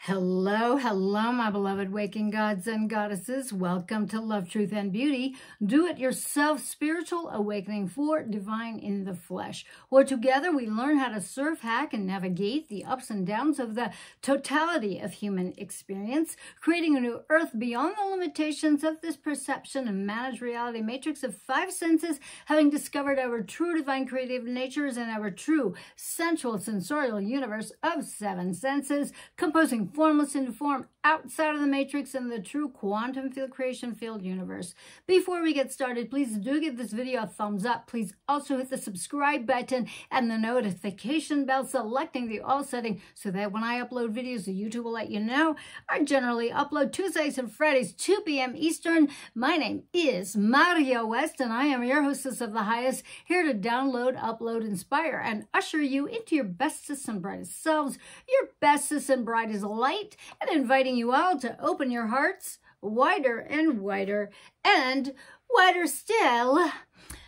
Hello, hello, my beloved waking gods and goddesses. Welcome to Love, Truth, and Beauty. Do-it-yourself spiritual awakening for divine in the flesh, where together we learn how to surf, hack, and navigate the ups and downs of the totality of human experience, creating a new earth beyond the limitations of this perception and managed reality matrix of five senses, having discovered our true divine creative natures and our true sensual sensorial universe of seven senses, composing formless into form outside of the matrix and the true quantum field creation field universe. Before we get started, please do give this video a thumbs up. Please also hit the subscribe button and the notification bell, selecting the all setting so that when I upload videos, the YouTube will let you know. I generally upload Tuesdays and Fridays, 2 p.m. Eastern. My name is Maria West, and I am your hostess of the highest, here to download, upload, inspire, and usher you into your bestest and brightest selves, your bestest and brightest light, and inviting you all to open your hearts wider and wider and wider still.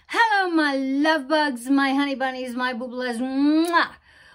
Hello, my love bugs, my honey bunnies, my booblets. Mwah!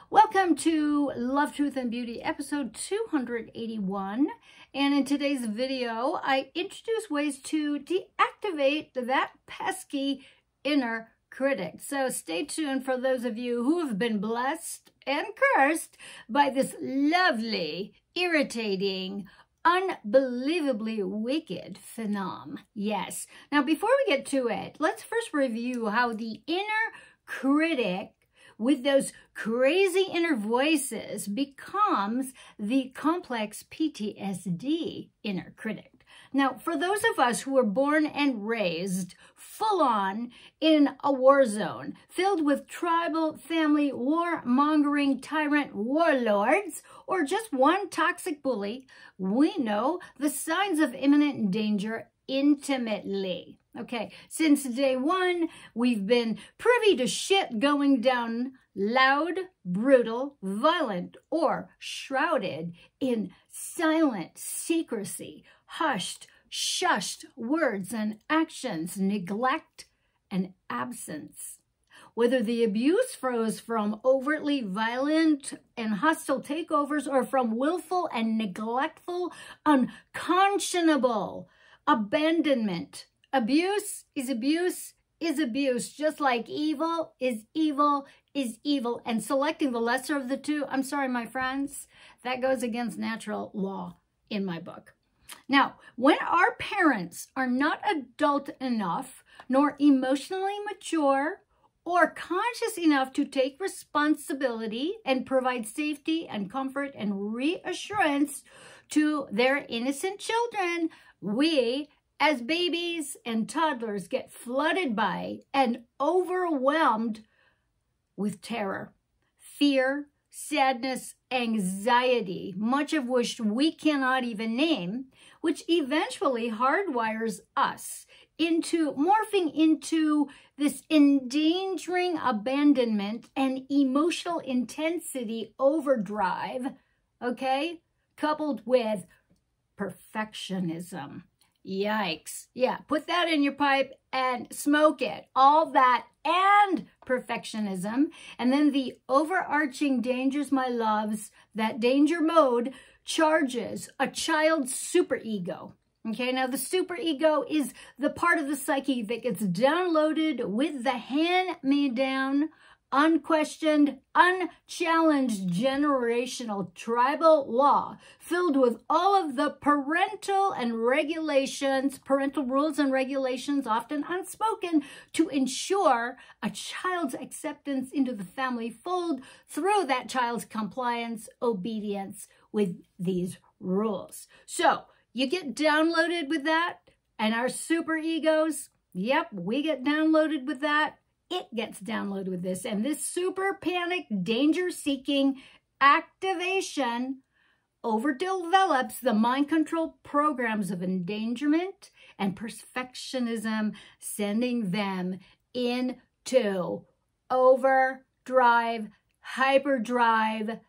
Welcome to Love, Truth, and Beauty, episode 281. And in today's video, I introduce ways to deactivate that pesky inner critic. So stay tuned for those of you who have been blessed and cursed by this lovely, irritating, unbelievably wicked phenom. Yes. Now, before we get to it, let's first review how the inner critic, with those crazy inner voices, becomes the complex PTSD inner critic. Now, for those of us who were born and raised full on in a war zone filled with tribal, family, warmongering tyrant warlords, or just one toxic bully, we know the signs of imminent danger intimately. Okay, since day one, we've been privy to shit going down loud, brutal, violent, or shrouded in silent secrecy, hushed, shushed words and actions, neglect and absence. Whether the abuse flows from overtly violent and hostile takeovers or from willful and neglectful, unconscionable abandonment. Abuse is abuse is abuse, just like evil is evil is evil. And selecting the lesser of the two, I'm sorry, my friends, that goes against natural law in my book. Now, when our parents are not adult enough, nor emotionally mature, or conscious enough to take responsibility and provide safety and comfort and reassurance to their innocent children, we, as babies and toddlers, get flooded by and overwhelmed with terror, fear, sadness, anxiety, much of which we cannot even name, which eventually hardwires us into morphing into this endangering abandonment and emotional intensity overdrive, okay, coupled with perfectionism. Yikes. Yeah, put that in your pipe and smoke it. All that and perfectionism. And then the overarching dangers, my loves, that danger mode charges a child's superego. Okay, now the superego is the part of the psyche that gets downloaded with the hand-me-down, unquestioned, unchallenged generational tribal law filled with all of the parental and regulations, parental rules and regulations, often unspoken, to ensure a child's acceptance into the family fold through that child's compliance, obedience with these rules. So you get downloaded with that, and our super egos, yep, we get downloaded with that. It gets downloaded with this, and this super panic, danger-seeking activation overdevelops the mind control programs of endangerment and perfectionism, sending them into overdrive, hyperdrive,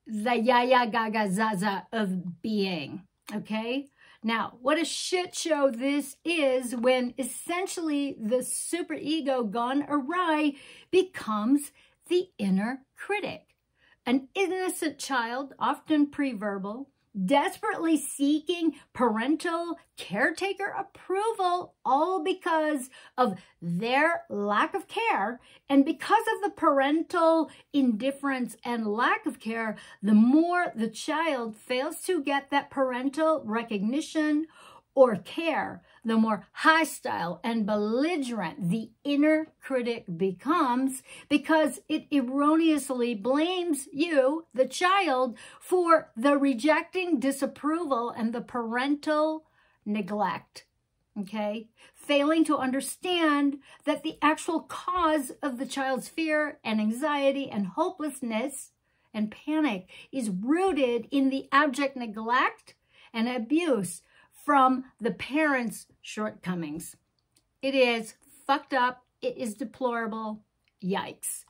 the yaya gaga zaza of being, okay? Now, what a shit show this is when essentially the superego gone awry becomes the inner critic. An innocent child, often pre-verbal, desperately seeking parental caretaker approval, all because of their lack of care. And because of the parental indifference and lack of care, the more the child fails to get that parental recognition or care, the more hostile and belligerent the inner critic becomes, because it erroneously blames you, the child, for the rejecting disapproval and the parental neglect. Okay? Failing to understand that the actual cause of the child's fear and anxiety and hopelessness and panic is rooted in the abject neglect and abuse from the parents' shortcomings. It is fucked up. It is deplorable. Yikes.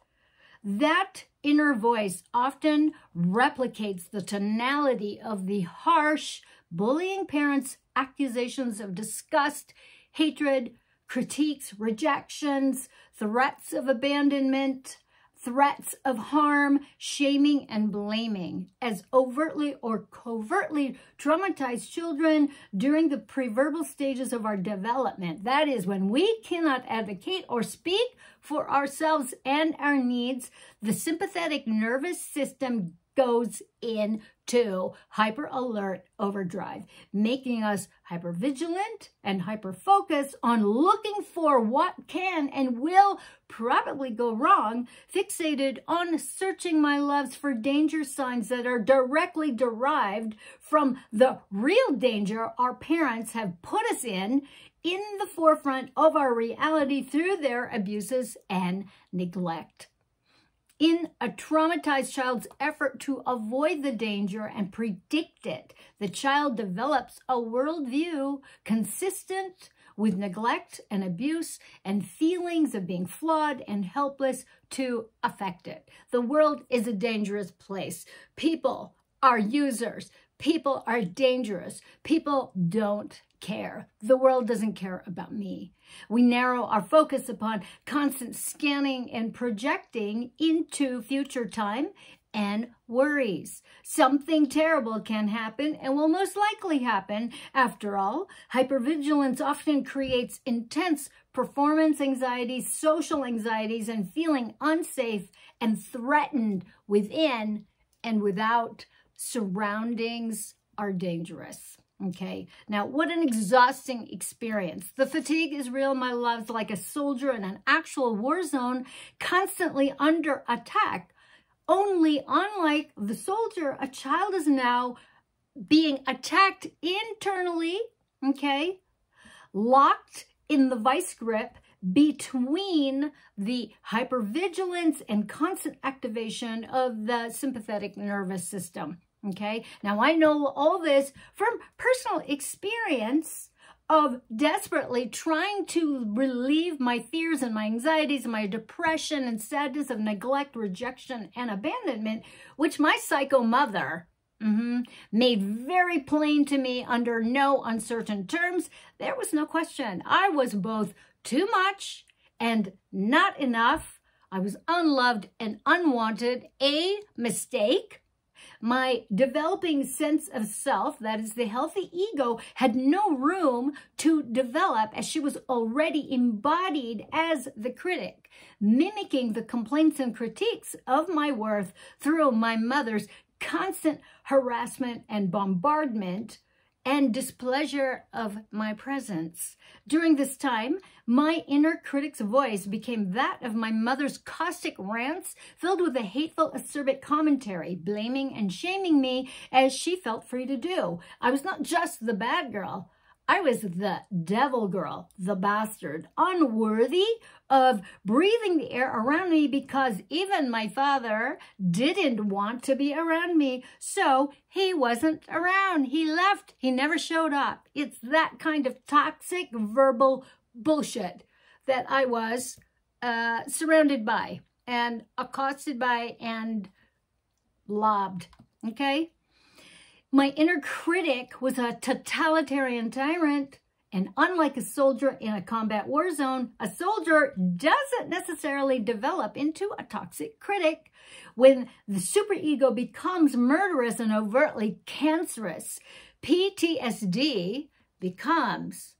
That inner voice often replicates the tonality of the harsh, bullying parents' accusations of disgust, hatred, critiques, rejections, threats of abandonment, threats of harm, shaming, and blaming as overtly or covertly traumatized children during the preverbal stages of our development. That is, when we cannot advocate or speak for ourselves and our needs, the sympathetic nervous system goes into hyper alert overdrive, making us hyper vigilant and hyper focused on looking for what can and will probably go wrong, fixated on searching, my loves, for danger signs that are directly derived from the real danger our parents have put us in the forefront of our reality through their abuses and neglect. In a traumatized child's effort to avoid the danger and predict it, the child develops a worldview consistent with neglect and abuse and feelings of being flawed and helpless to affect it. The world is a dangerous place. People are users. People are dangerous. People don't care. The world doesn't care about me. We narrow our focus upon constant scanning and projecting into future time and worries. Something terrible can happen and will most likely happen. After all, hypervigilance often creates intense performance anxieties, social anxieties, and feeling unsafe and threatened within and without. Surroundings are dangerous. Okay, now what an exhausting experience. The fatigue is real, my loves, like a soldier in an actual war zone, constantly under attack. Only, unlike the soldier, a child is now being attacked internally, okay, locked in the vice grip between the hypervigilance and constant activation of the sympathetic nervous system. Okay, now I know all this from personal experience of desperately trying to relieve my fears and my anxieties and my depression and sadness of neglect, rejection, and abandonment, which my psycho mother made very plain to me under no uncertain terms. There was no question. I was both too much and not enough. I was unloved and unwanted, a mistake. My developing sense of self, that is the healthy ego, had no room to develop as she was already embodied as the critic, mimicking the complaints and critiques of my worth through my mother's constant harassment and bombardment and displeasure of my presence. During this time, my inner critic's voice became that of my mother's caustic rants filled with a hateful, acerbic commentary, blaming and shaming me as she felt free to do. I was not just the bad girl. I was the devil girl, the bastard, unworthy of breathing the air around me because even my father didn't want to be around me. So he wasn't around. He left. He never showed up. It's that kind of toxic verbal bullshit that I was surrounded by and accosted by and lobbed. Okay? My inner critic was a totalitarian tyrant And unlike a soldier in a combat war zone, a soldier doesn't necessarily develop into a toxic critic. When the superego becomes murderous and overtly cancerous, PTSD becomes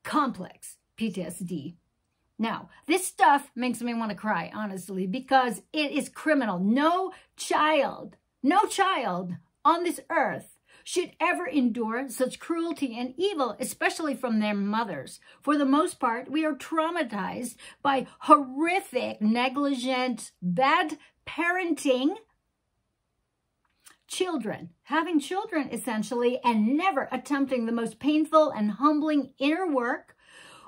complex PTSD. Now, this stuff makes me want to cry, honestly, because it is criminal. No child on this earth should ever endure such cruelty and evil, especially from their mothers. For the most part, we are traumatized by horrific, negligent, bad parenting children, having children essentially, and never attempting the most painful and humbling inner work,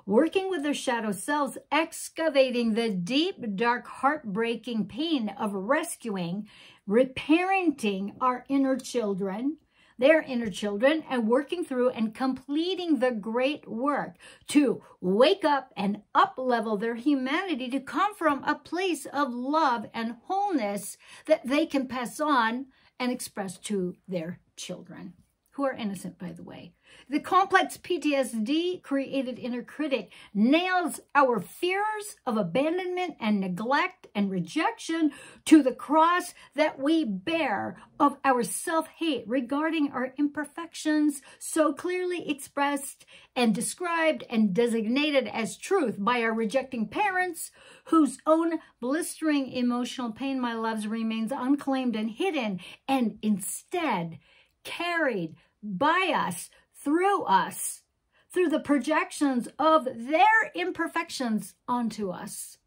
working with their shadow selves, excavating the deep, dark, heartbreaking pain of rescuing, reparenting our inner children, their inner children, and working through and completing the great work to wake up and up-level their humanity to come from a place of love and wholeness that they can pass on and express to their children, who are innocent, by the way. The complex PTSD created inner critic nails our fears of abandonment and neglect and rejection to the cross that we bear of our self-hate regarding our imperfections, so clearly expressed and described and designated as truth by our rejecting parents, whose own blistering emotional pain, my loves, remains unclaimed and hidden, and instead carried by us, through the projections of their imperfections onto us.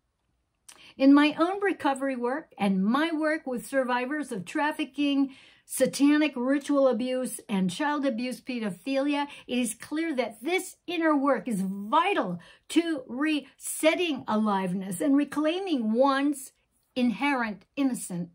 In my own recovery work and my work with survivors of trafficking, satanic ritual abuse, and child abuse pedophilia, it is clear that this inner work is vital to resetting aliveness and reclaiming one's inherent innocence.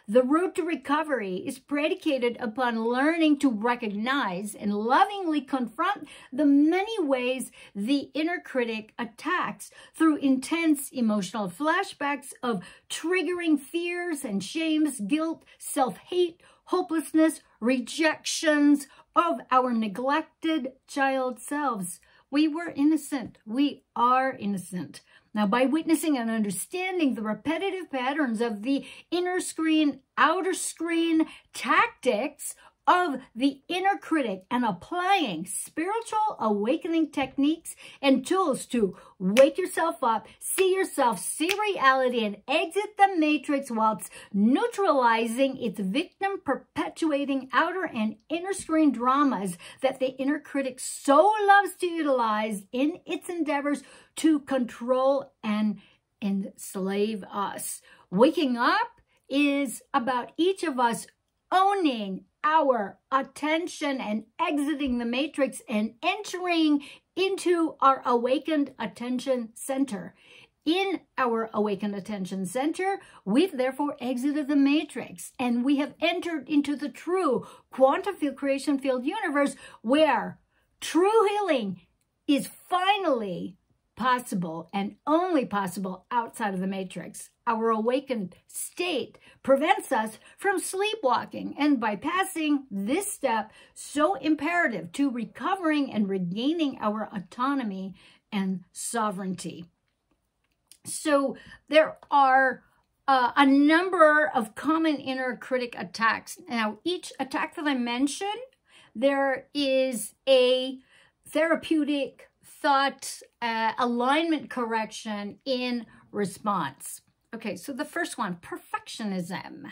The road to recovery is predicated upon learning to recognize and lovingly confront the many ways the inner critic attacks through intense emotional flashbacks of triggering fears and shames, guilt, self-hate, hopelessness, rejections of our neglected child selves. We were innocent. We are innocent. Now, by witnessing and understanding the repetitive patterns of the inner screen, outer screen tactics of the inner critic and applying spiritual awakening techniques and tools to wake yourself up, see yourself, see reality, and exit the matrix whilst neutralizing its victim perpetuating outer and inner screen dramas that the inner critic so loves to utilize in its endeavors to control and enslave us. Waking up is about each of us owning our attention and exiting the matrix and entering into our awakened attention center. In our awakened attention center, we've therefore exited the matrix and we have entered into the true quantum field creation field universe where true healing is finally possible and only possible outside of the matrix. Our awakened state prevents us from sleepwalking and bypassing this step so imperative to recovering and regaining our autonomy and sovereignty. So there are a number of common inner critic attacks. Now, each attack that I mentioned, there is a therapeutic thought alignment correction in response. Okay, so the first one, perfectionism.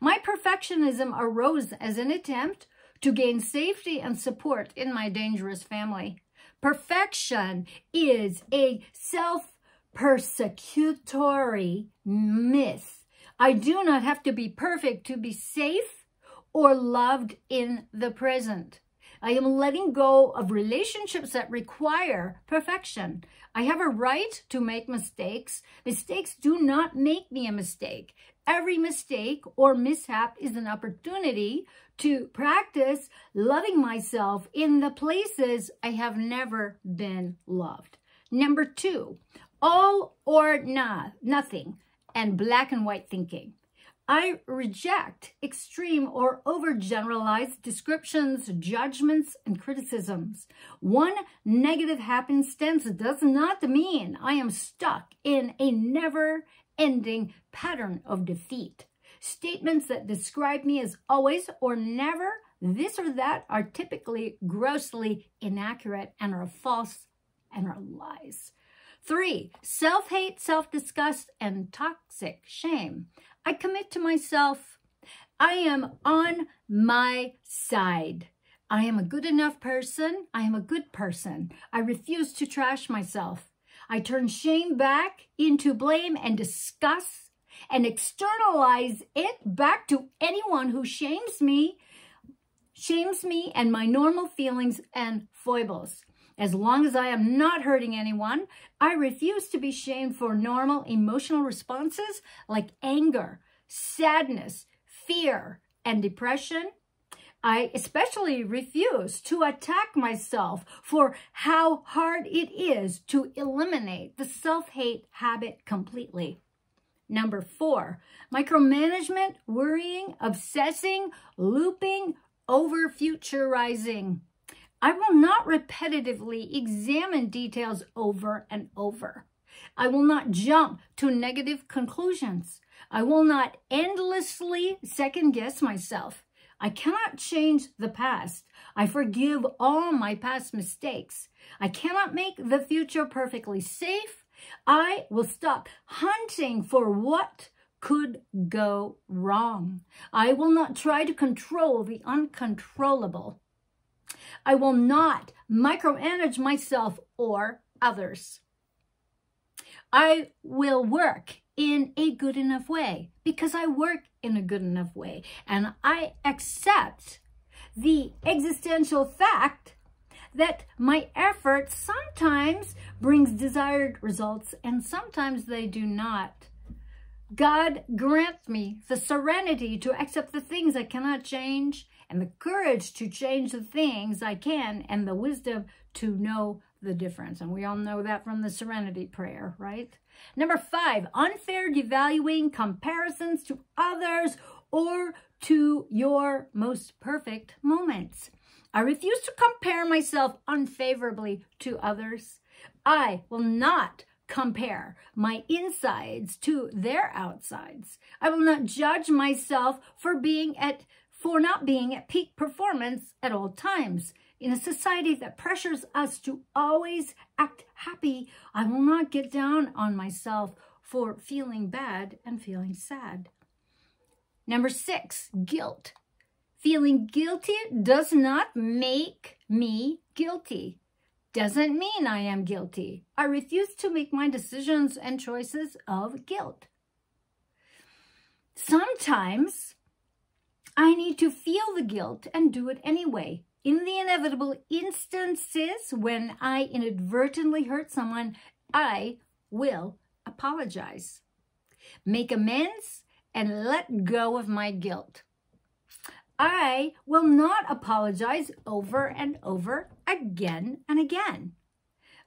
My perfectionism arose as an attempt to gain safety and support in my dangerous family. Perfection is a self-persecutory myth. I do not have to be perfect to be safe or loved in the present. I am letting go of relationships that require perfection. I have a right to make mistakes. Mistakes do not make me a mistake. Every mistake or mishap is an opportunity to practice loving myself in the places I have never been loved. Number 2, all or nothing and black and white thinking. I reject extreme or overgeneralized descriptions, judgments, and criticisms. One negative happenstance does not mean I am stuck in a never-ending pattern of defeat. Statements that describe me as always or never, this or that, are typically grossly inaccurate and are false and are lies. 3, self-hate, self-disgust, and toxic shame. I commit to myself. I am on my side. I am a good enough person. I am a good person. I refuse to trash myself. I turn shame back into blame and disgust and externalize it back to anyone who shames me and my normal feelings and foibles. As long as I am not hurting anyone, I refuse to be shamed for normal emotional responses like anger, sadness, fear, and depression. I especially refuse to attack myself for how hard it is to eliminate the self-hate habit completely. Number 4, micromanagement, worrying, obsessing, looping, over-futurizing. I will not repetitively examine details over and over. I will not jump to negative conclusions. I will not endlessly second-guess myself. I cannot change the past. I forgive all my past mistakes. I cannot make the future perfectly safe. I will stop hunting for what could go wrong. I will not try to control the uncontrollable. I will not micromanage myself or others. I will work in a good enough way because I work in a good enough way. And I accept the existential fact that my effort sometimes brings desired results and sometimes they do not. God grant me the serenity to accept the things I cannot change and the courage to change the things I can and the wisdom to know the difference. And we all know that from the serenity prayer, right? Number 5, unfair devaluing comparisons to others or to your most perfect moments. I refuse to compare myself unfavorably to others. I will not compare my insides to their outsides. I will not judge myself for not being at peak performance at all times. In a society that pressures us to always act happy, I will not get down on myself for feeling bad and feeling sad. Number 6, guilt. Feeling guilty does not make me guilty. Doesn't mean I am guilty. I refuse to make my decisions and choices of guilt. Sometimes I need to feel the guilt and do it anyway. In the inevitable instances when I inadvertently hurt someone, I will apologize, make amends, and let go of my guilt. I will not apologize over and over again and again.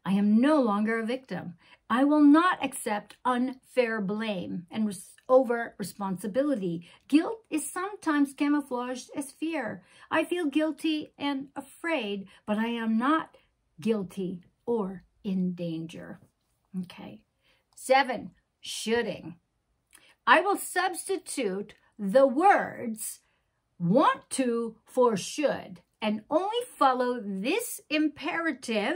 I am no longer a victim. I will not accept unfair blame and over responsibility. Guilt is sometimes camouflaged as fear. I feel guilty and afraid, but I am not guilty or in danger. Okay. 7, shoulding. I will substitute the words want to for should and only follow this imperative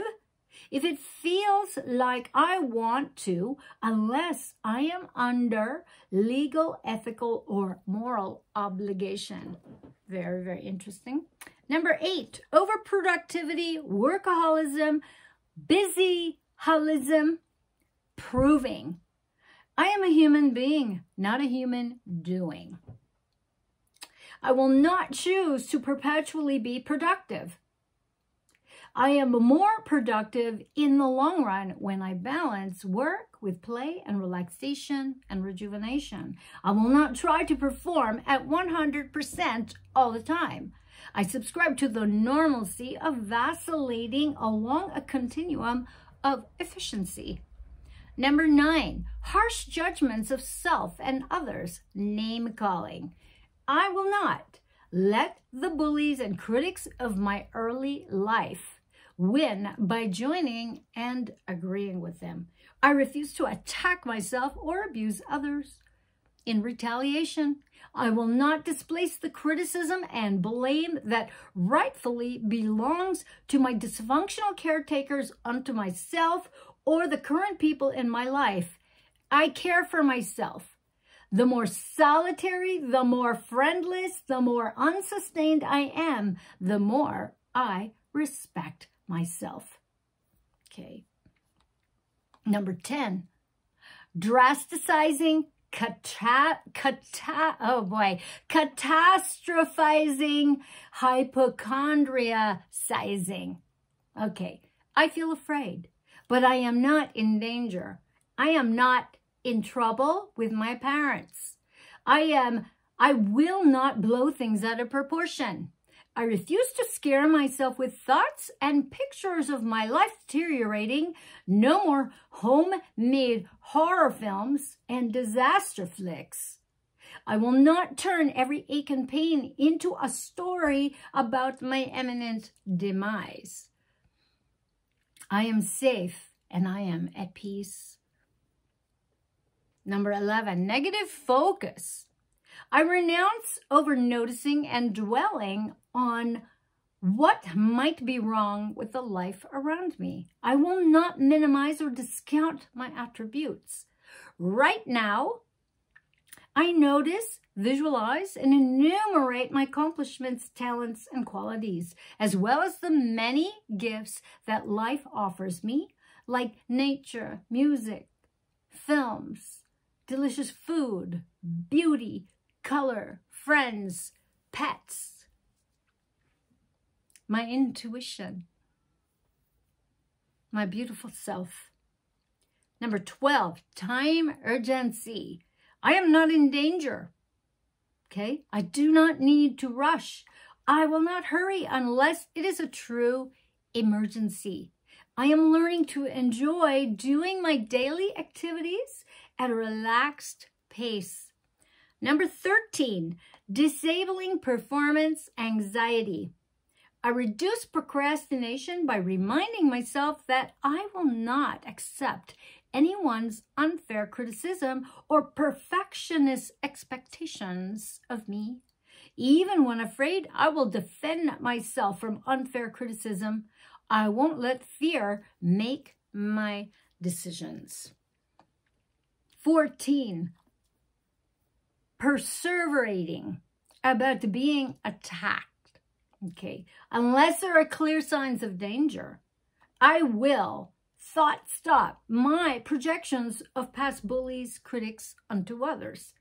if it feels like I want to, unless I am under legal, ethical, or moral obligation. Very, very interesting. Number 8, overproductivity, workaholism, busyholism, proving. I am a human being, not a human doing. I will not choose to perpetually be productive. I am more productive in the long run when I balance work with play and relaxation and rejuvenation. I will not try to perform at 100% all the time. I subscribe to the normalcy of vacillating along a continuum of efficiency. Number 9, harsh judgments of self and others, name calling. I will not let the bullies and critics of my early life win by joining and agreeing with them. I refuse to attack myself or abuse others. In retaliation, I will not displace the criticism and blame that rightfully belongs to my dysfunctional caretakers onto myself or the current people in my life. I care for myself. The more solitary, the more friendless, the more unsustained I am, the more I respect myself. Okay. Number 10, drasticizing, catastrophizing, hypochondriacizing. Okay, I feel afraid, but I am not in danger. I am not in trouble with my parents. I will not blow things out of proportion. I refuse to scare myself with thoughts and pictures of my life deteriorating. No more homemade horror films and disaster flicks. I will not turn every ache and pain into a story about my imminent demise. I am safe and I am at peace. Number 11, negative focus. I renounce over noticing and dwelling on what might be wrong with the life around me. I will not minimize or discount my attributes. Right now, I notice, visualize, and enumerate my accomplishments, talents, and qualities, as well as the many gifts that life offers me, like nature, music, films, delicious food, beauty, color, friends, pets, my intuition, my beautiful self. Number 12, time urgency. I am not in danger. Okay? I do not need to rush. I will not hurry unless it is a true emergency. I am learning to enjoy doing my daily activities at a relaxed pace. Number 13, disabling performance anxiety. I reduce procrastination by reminding myself that I will not accept anyone's unfair criticism or perfectionist expectations of me. Even when afraid, I will defend myself from unfair criticism. I won't let fear make my decisions. 14, perseverating about being attacked. Okay, unless there are clear signs of danger, I will stop my projections of past bullies, critics unto others.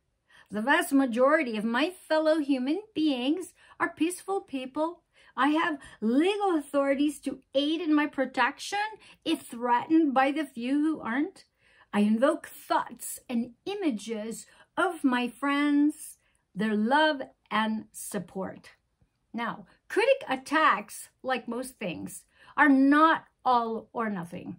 The vast majority of my fellow human beings are peaceful people. I have legal authorities to aid in my protection if threatened by the few who aren't. I invoke thoughts and images of my friends, their love and support. Now, critic attacks, like most things, are not all or nothing,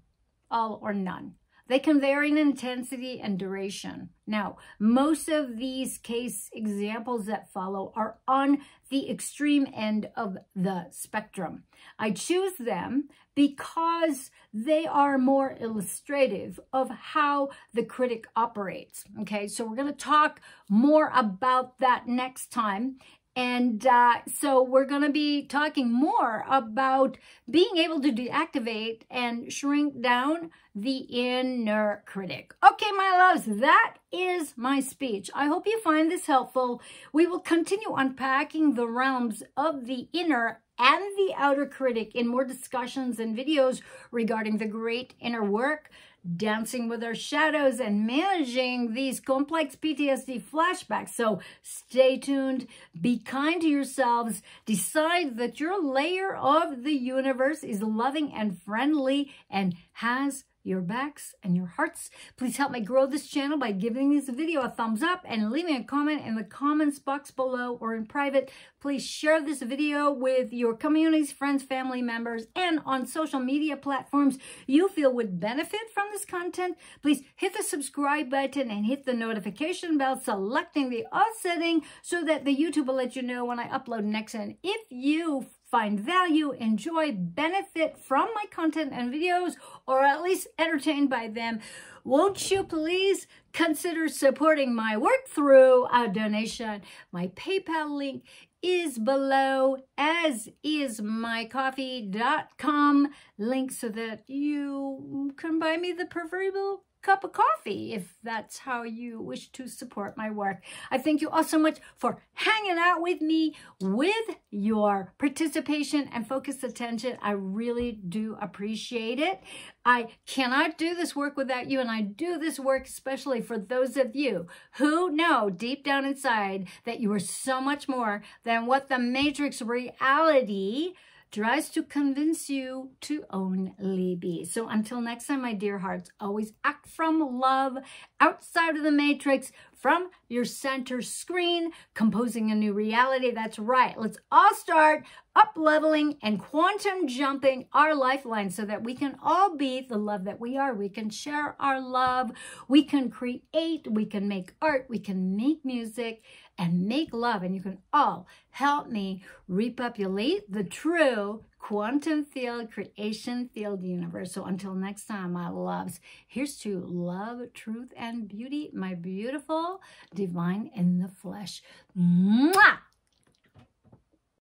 all or none. They can vary in intensity and duration. Now, most of these case examples that follow are on the extreme end of the spectrum. I choose them because they are more illustrative of how the critic operates. Okay, so we're going to talk more about that next time. And so we're going to be talking more about being able to deactivate and shrink down the inner critic. Okay, my loves, that is my speech. I hope you find this helpful. We will continue unpacking the realms of the inner and the outer critic in more discussions and videos regarding the great inner work, dancing with our shadows, and managing these complex PTSD flashbacks. So stay tuned, be kind to yourselves, decide that your layer of the universe is loving and friendly and has your backs and your hearts. Please help me grow this channel by giving this video a thumbs up and leaving a comment in the comments box below or in private. Please share this video with your communities, friends, family members, and on social media platforms you feel would benefit from this content. Please hit the subscribe button and hit the notification bell, selecting the all setting so that the YouTube will let you know when I upload next. And if you find value, enjoy, benefit from my content and videos, or at least entertained by them, won't you please consider supporting my work through a donation? My PayPal link is below, as is my coffee.com link, so that you can buy me the proverbial cup of coffee if that's how you wish to support my work. I thank you all so much for hanging out with me, with your participation and focused attention. I really do appreciate it. I cannot do this work without you, and I do this work especially for those of you who know deep down inside that you are so much more than what the matrix reality tries to convince you to only be. So until next time, my dear hearts, always act from love, outside of the matrix, from your center screen, composing a new reality. That's right. Let's all start up-leveling and quantum jumping our lifeline so that we can all be the love that we are. We can share our love. We can create. We can make art. We can make music and make love. And you can all help me repopulate the true quantum field, creation field universe. So until next time, my loves, here's to love, truth, and beauty, my beautiful divine in the flesh. Mwah!